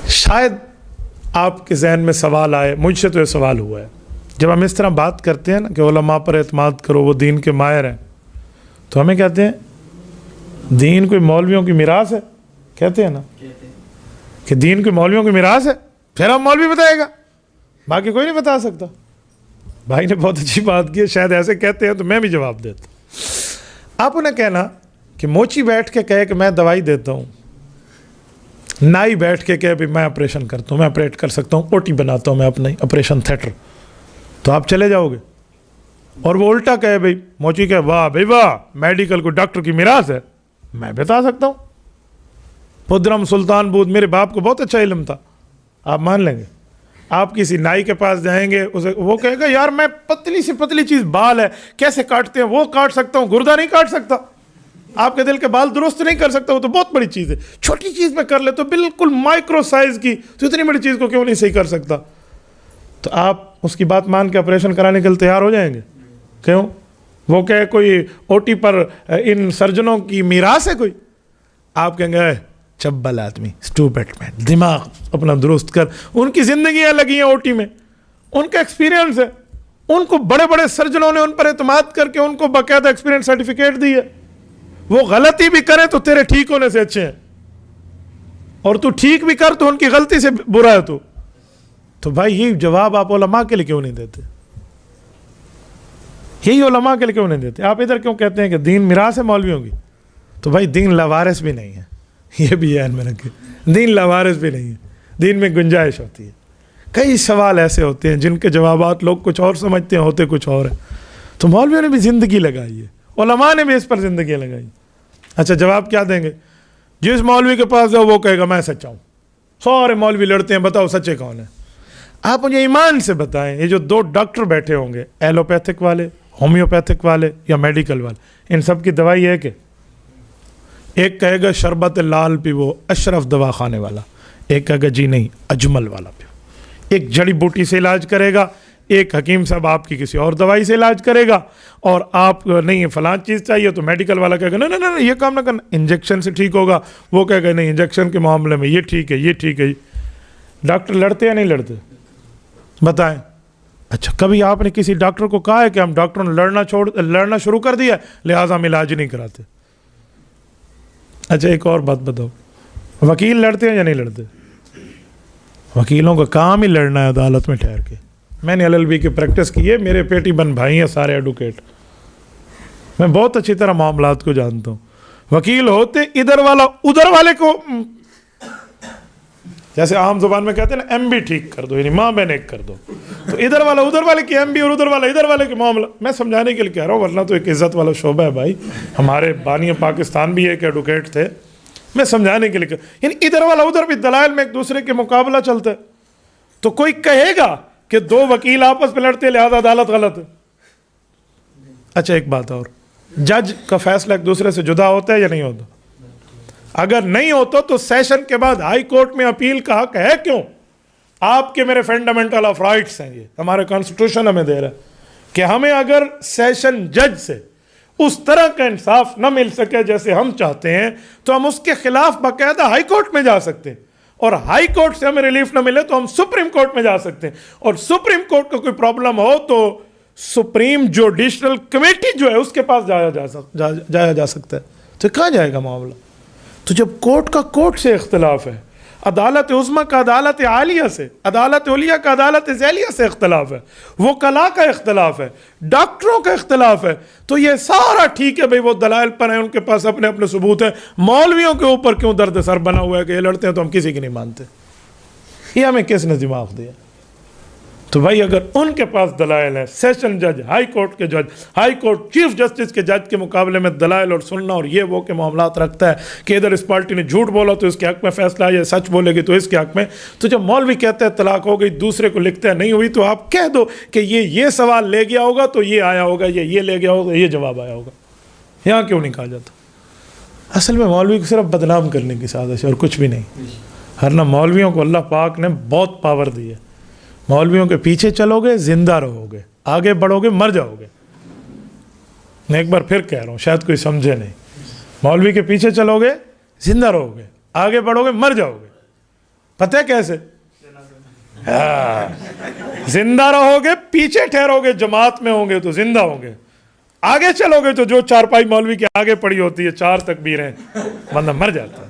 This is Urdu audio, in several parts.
شاید آپ کے ذہن میں سوال آئے، مجھ سے تو یہ سوال ہوا ہے، جب ہم اس طرح بات کرتے ہیں نا کہ علماء پر اعتماد کرو، وہ دین کے ماہر ہیں، تو ہمیں کہتے ہیں دین کوئی مولویوں کی میراث ہے، کہتے ہیں نا کہ دین کوئی مولویوں کی میراث ہے، پھر ہم مولوی بتائے گا، باقی کوئی نہیں بتا سکتا۔ بھائی نے بہت اچھی بات کی ہے، شاید ایسے کہتے ہیں تو میں بھی جواب دیتا ہوں۔ آپ انہیں کہنا کہ موچی بیٹھ کے کہے کہ میں دوائی دیتا ہوں، نائی بیٹھ کے کہے بھی میں آپریشن کرتا ہوں، میں آپریٹ کر سکتا ہوں، او ٹی بناتا ہوں میں اپنے آپریشن تھیٹر، تو آپ چلے جاؤ گے۔ اور وہ الٹا کہے بھائی موچی کہے واہ بھائی واہ میڈیکل کو ڈاکٹر کی میراث ہے، میں بتا سکتا ہوں، پدرم سلطان بود میرے باپ کو بہت اچھا علم تھا، آپ مان لیں گے؟ آپ کسی نائی کے پاس جائیں گے، اسے وہ کہے گا یار میں پتلی سی پتلی چیز بال ہے کیسے کاٹتے ہیں، وہ کاٹ سکتا ہوں، گردہ نہیں کاٹ سکتا، آپ کے دل کے بال درست نہیں کر سکتا، وہ تو بہت بڑی چیز ہے، چھوٹی چیز میں کر لے تو بالکل مائکرو سائز کی، تو اتنی بڑی چیز کو کیوں نہیں صحیح کر سکتا؟ تو آپ اس کی بات مان کے آپریشن کرانے کے لیے تیار ہو جائیں گے؟ کیوں؟ وہ کہے کوئی او ٹی پر ان سرجنوں کی میراث ہے کوئی، آپ کہیں گے چبل آدمی، اسٹوپڈ مین، دماغ اپنا درست کر، ان کی زندگیاں لگی ہیں او ٹی میں، ان کا ایکسپیرینس ہے، ان کو بڑے بڑے سرجنوں نے ان پر اعتماد کر کے ان کو باقاعدہ ایکسپیرینس سرٹیفکیٹ دی ہے، وہ غلطی بھی کرے تو تیرے ٹھیک ہونے سے اچھے ہیں، اور تو ٹھیک بھی کر تو ان کی غلطی سے برا ہے تو بھائی یہ جواب آپ علماء کے لیے کیوں نہیں دیتے؟ یہی علماء کے لیے کیوں نہیں دیتے؟ آپ ادھر کیوں کہتے ہیں کہ دین میراث ہے مولویوں کی؟ تو بھائی دین لاوارث بھی نہیں ہے، یہ بھی ذہن میں رکھیں، دین لاوارث بھی نہیں ہے، دین میں گنجائش ہوتی ہے۔ کئی سوال ایسے ہوتے ہیں جن کے جوابات لوگ کچھ اور سمجھتے ہیں، ہوتے کچھ اور ہیں، تو مولویوں نے بھی زندگی لگائی ہے، علماء نے بھی اس پر زندگی لگائی۔ اچھا جواب کیا دیں گے؟ جس مولوی کے پاس جاؤ وہ کہے گا میں سچا ہوں، سارے مولوی لڑتے ہیں، بتاؤ سچے کون ہیں؟ آپ مجھے ایمان سے بتائیں، یہ جو دو ڈاکٹر بیٹھے ہوں گے، ایلوپیتھک والے، ہومیوپیتھک والے یا میڈیکل والے، ان سب کی دوائی ہے کہ ایک کہے گا شربت لال پیو اشرف دوا خانے والا، ایک کہے گا جی نہیں اجمل والا پیو، ایک جڑی بوٹی سے علاج کرے گا، ایک حکیم صاحب آپ کی کسی اور دوائی سے علاج کرے گا، اور آپ نہیں فلاں چیز چاہیے تو میڈیکل والا کہے گا نہیں نہیں نہیں یہ کام نہ کرنا، انجیکشن سے ٹھیک ہوگا، وہ کہے گا نہیں انجیکشن کے معاملے میں یہ ٹھیک ہے، یہ ٹھیک ہے۔ ڈاکٹر لڑتے یا نہیں لڑتے؟ بتائیں۔ اچھا کبھی آپ نے کسی ڈاکٹر کو کہا ہے کہ ہم ڈاکٹروں نے لڑنا شروع کر دیا لہٰذا ہم علاج نہیں کراتے؟ اچھا ایک اور بات بتاؤ، وکیل لڑتے ہیں یا نہیں لڑتے؟ وکیلوں کا کام ہی لڑنا ہے عدالت میں ٹھہر کے۔ میں نے LLB کی پریکٹس کی ہے، میرے پیٹی بن بھائی ہیں سارے ایڈوکیٹ، میں بہت اچھی طرح معاملات کو جانتا ہوں۔ وکیل ہوتے ادھر والا ادھر والے کو، جیسے عام زبان میں کہتے ہیں نا MB ٹھیک کر دو، یعنی ماں بہن ایک کر دو، تو ادھر والا ادھر والے کی MB اور ادھر والا ادھر والے کے معاملہ، میں سمجھانے کے لیے کہہ رہا ہوں، ورنہ تو ایک عزت والا شعبہ ہے بھائی، ہمارے بانی پاکستان بھی ایک ایڈوکیٹ تھے، میں سمجھانے کے لیے یعنی ادھر والا ادھر بھی دلائل میں ایک دوسرے کے مقابلہ چلتا ہے، تو کوئی کہے گا کہ دو وکیل آپس میں لڑتے لہذا عدالت غلط ہے؟ اچھا ایک بات اور، جج کا فیصلہ ایک دوسرے سے جدا ہوتا ہے یا نہیں ہوتا؟ اگر نہیں ہوتا تو سیشن کے بعد ہائی کورٹ میں اپیل کا حق ہے کیوں؟ آپ کے میرے فنڈامنٹل آف رائٹس ہیں، یہ ہمارے کانسٹیٹیوشن ہمیں دے رہا ہے کہ ہمیں اگر سیشن جج سے اس طرح کا انصاف نہ مل سکے جیسے ہم چاہتے ہیں تو ہم اس کے خلاف باقاعدہ ہائی کورٹ میں جا سکتے ہیں، اور ہائی کورٹ سے ہمیں ریلیف نہ ملے تو ہم سپریم کورٹ میں جا سکتے ہیں، اور سپریم کورٹ کا کوئی پرابلم ہو تو سپریم جوڈیشل کمیٹی جو ہے اس کے پاس جایا جا سکتا ہے۔ تو کہاں جائے گا معاملہ؟ تو جب کورٹ کا کورٹ سے اختلاف ہے، عدالت عظمیٰ کا عدالت عالیہ سے، عدالت علیہ کا عدالت ذیلیہ سے اختلاف ہے، وکلاء کا اختلاف ہے، ڈاکٹروں کا اختلاف ہے، تو یہ سارا ٹھیک ہے بھئی وہ دلائل پر ہیں، ان کے پاس اپنے اپنے ثبوت ہیں، مولویوں کے اوپر کیوں درد سر بنا ہوا ہے کہ یہ لڑتے ہیں تو ہم کسی کی نہیں مانتے؟ یہ ہمیں کس نے دماغ دیا؟ تو بھائی اگر ان کے پاس دلائل ہیں، سیشن جج، ہائی کورٹ کے جج، ہائی کورٹ چیف جسٹس کے جج کے مقابلے میں دلائل اور سننا اور یہ وہ کے معاملات رکھتا ہے کہ ادھر اس پارٹی نے جھوٹ بولا تو اس کے حق میں فیصلہ ہے، سچ بولے گی تو اس کے حق میں، تو جب مولوی کہتا ہے طلاق ہو گئی، دوسرے کو لکھتا ہے نہیں ہوئی، تو آپ کہہ دو کہ یہ سوال لے گیا ہوگا تو یہ آیا ہوگا، یہ لے گیا ہوگا یہ جواب آیا ہوگا۔ یہاں کیوں نہیں کہا جاتا؟ اصل میں مولوی کو صرف بدنام کرنے کی سازش ہے اور کچھ بھی نہیں، ورنہ مولویوں کو اللہ پاک نے بہت پاور دی ہے۔ مولویوں کے پیچھے چلو گے زندہ رہو گے، آگے بڑھو گے مر جاؤ گے۔ میں ایک بار پھر کہہ رہا ہوں، شاید کوئی سمجھے نہیں، مولوی کے پیچھے چلو گے زندہ رہو گے، آگے بڑھو گے مر جاؤ گے۔ پتہ ہے کیسے؟ زندہ رہو گے، پیچھے ٹھہرو گے جماعت میں ہوں گے تو زندہ ہوں گے، آگے چلو گے تو جو چارپائی مولوی کے آگے پڑی ہوتی ہے 4 تکبیریں، بندہ مر جاتا ہے.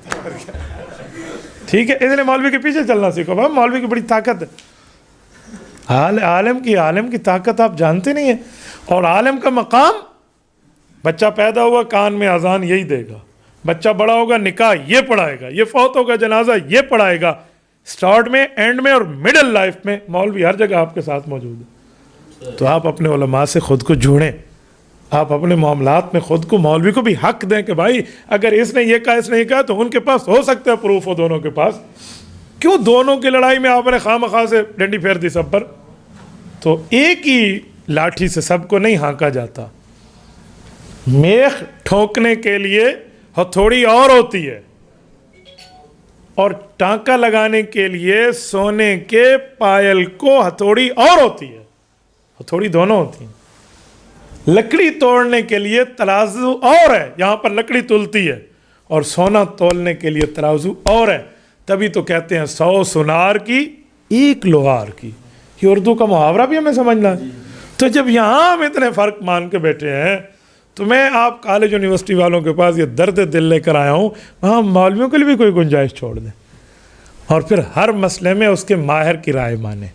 ٹھیک ہے، اس لیے مولوی کے پیچھے چلنا سیکھو. بھائی مولوی کی بڑی طاقت ہے، عالم کی طاقت آپ جانتے نہیں ہیں. اور عالم کا مقام، بچہ پیدا ہوا کان میں اذان یہی دے گا، بچہ بڑا ہوگا نکاح یہ پڑھائے گا، یہ فوت ہوگا جنازہ یہ پڑھائے گا. سٹارٹ میں، اینڈ میں اور مڈل لائف میں مولوی ہر جگہ آپ کے ساتھ موجود ہے. تو آپ اپنے علماء سے خود کو جوڑیں، آپ اپنے معاملات میں خود کو، مولوی کو بھی حق دیں کہ بھائی اگر اس نے یہ کہا اس نے یہ کہا تو ان کے پاس ہو سکتا ہے پروف ہو دونوں کے پاس. کیوں دونوں کی لڑائی میں آپ نے خواہ سے ڈنڈی پھیر دی سب پر؟ تو ایک ہی لاٹھی سے سب کو نہیں ہانکا جاتا. میخ ٹھوکنے کے لیے ہتھوڑی اور ہوتی ہے، اور ٹانکا لگانے کے لیے سونے کے پائل کو ہتھوڑی اور ہوتی ہے. ہتھوڑی دونوں ہوتی ہیں. لکڑی توڑنے کے لیے ترازو اور ہے، یہاں پر لکڑی تلتی ہے، اور سونا تولنے کے لیے ترازو اور ہے. تبھی تو کہتے ہیں 100 سنار کی 1 لوہار کی. یہ اردو کا محاورہ بھی ہمیں سمجھنا ہے. تو جب یہاں ہم اتنے فرق مان کے بیٹھے ہیں تو میں آپ کالج یونیورسٹی والوں کے پاس یہ درد دل لے کر آیا ہوں، وہاں مولویوں کے لیے بھی کوئی گنجائش چھوڑ دیں، اور پھر ہر مسئلے میں اس کے ماہر کی رائے مانیں.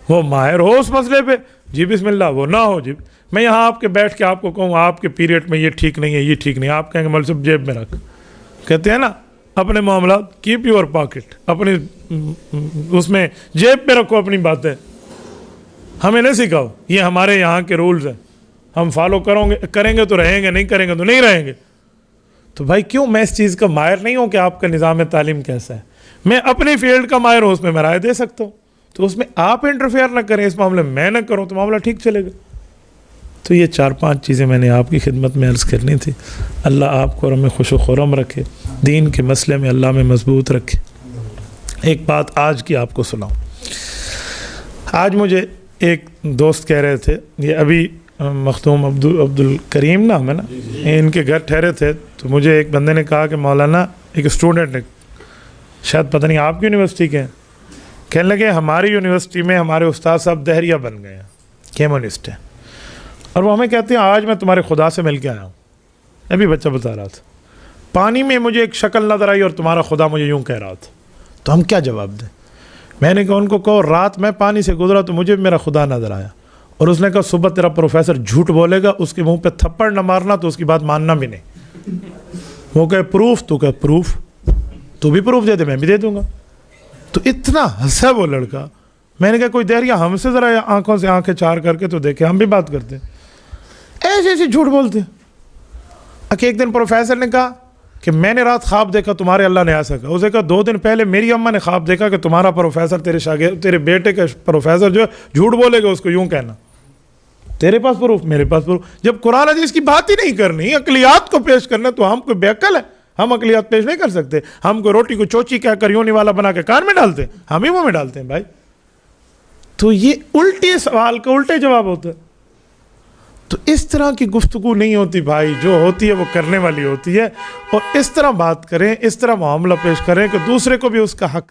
وہ ماہر ہو اس مسئلے پہ، جی بسم اللہ، وہ نہ ہو جی میں یہاں آپ کے بیٹھ کے آپ کو کہوں آپ کے پیریڈ میں یہ ٹھیک نہیں ہے، یہ ٹھیک نہیں ہے، آپ کہیں گے مولوی صاحب جیب میں رکھ. کہتے ہیں نا اپنے معاملات کیپ یور پاکٹ، اپنی اس میں جیب میں رکھو اپنی باتیں. ہمیں نہیں سکھاؤ، یہ ہمارے یہاں کے رولز ہیں، ہم فالو کریں گے تو رہیں گے، نہیں کریں گے تو نہیں رہیں گے. تو بھائی کیوں میں اس چیز کا ماہر نہیں ہوں کہ آپ کا نظام تعلیم کیسا ہے؟ میں اپنی فیلڈ کا ماہر ہوں، اس میں میں رائے دے سکتا ہوں. تو اس میں آپ انٹرفیئر نہ کریں، اس معاملے میں نہ کروں تو معاملہ ٹھیک چلے گا. تو یہ 4-5 چیزیں میں نے آپ کی خدمت میں عرض کرنی تھی. اللہ آپ کو اور ہمیں خوش و خرم رکھے، دین کے مسئلے میں اللہ میں مضبوط رکھے. ایک بات آج کی آپ کو سناؤں. آج مجھے ایک دوست کہہ رہے تھے، یہ ابھی مختوم عبد الکریم نام ہے نا، ان کے گھر ٹھہرے تھے، تو مجھے ایک بندے نے کہا کہ مولانا، ایک اسٹوڈنٹ نے، شاید پتہ نہیں آپ کی یونیورسٹی کے ہیں، کہنے لگے ہماری یونیورسٹی میں ہمارے استاد صاحب دہریہ بن گئے ہیں، کیمونسٹ ہیں، اور وہ ہمیں کہتے ہیں آج میں تمہارے خدا سے مل کے آیا ہوں. ابھی بچہ بتا رہا تھا پانی میں مجھے ایک شکل نظر آئی اور تمہارا خدا مجھے یوں کہہ رہا تھا. تو ہم کیا جواب دیں؟ میں نے کہا ان کو کہو رات میں پانی سے گزرا تو مجھے میرا خدا نظر آیا، اور اس نے کہا صبح تیرا پروفیسر جھوٹ بولے گا، اس کے منہ پہ تھپڑ نہ مارنا تو اس کی بات ماننا بھی نہیں. وہ کہے پروف، تو کہ پروف، تو بھی پروف دے دے، میں بھی دے دوں گا. تو اتنا ہنسا وہ لڑکا. میں نے کہا کوئی دہریہ ہم سے ذرا آنکھوں سے آنکھیں چار کر کے تو دیکھے، ہم بھی بات کرتے ہیں، ایسے ایسے جھوٹ بولتے. ایک دن پروفیسر نے کہا کہ میں نے رات خواب دیکھا تمہارے اللہ نے ایسا کہا. اسے کہا 2 دن پہلے میری اماں نے خواب دیکھا کہ تمہارا پروفیسر تیرے شاگرد، تیرے بیٹے کا پروفیسر جو ہے جھوٹ بولے گا، اس کو یوں کہنا. تیرے پاس پروف، میرے پاس پروف. جب قرآن حدیث کی بات ہی نہیں کرنی، عقلیات کو پیش کرنا، تو ہم کوئی بے عقل ہے؟ ہم عقلیات پیش نہیں کر سکتے. ہم کو روٹی کو چوچی کہہ کر یونی والا بنا کے کان میں ڈالتے ہیں، ہم ہی منہ میں ڈالتے ہیں بھائی. تو یہ الٹے سوال کا الٹے جواب ہوتا ہے. تو اس طرح کی گفتگو نہیں ہوتی بھائی، جو ہوتی ہے وہ کرنے والی ہوتی ہے. اور اس طرح بات کریں، اس طرح معاملہ پیش کریں کہ دوسرے کو بھی اس کا حق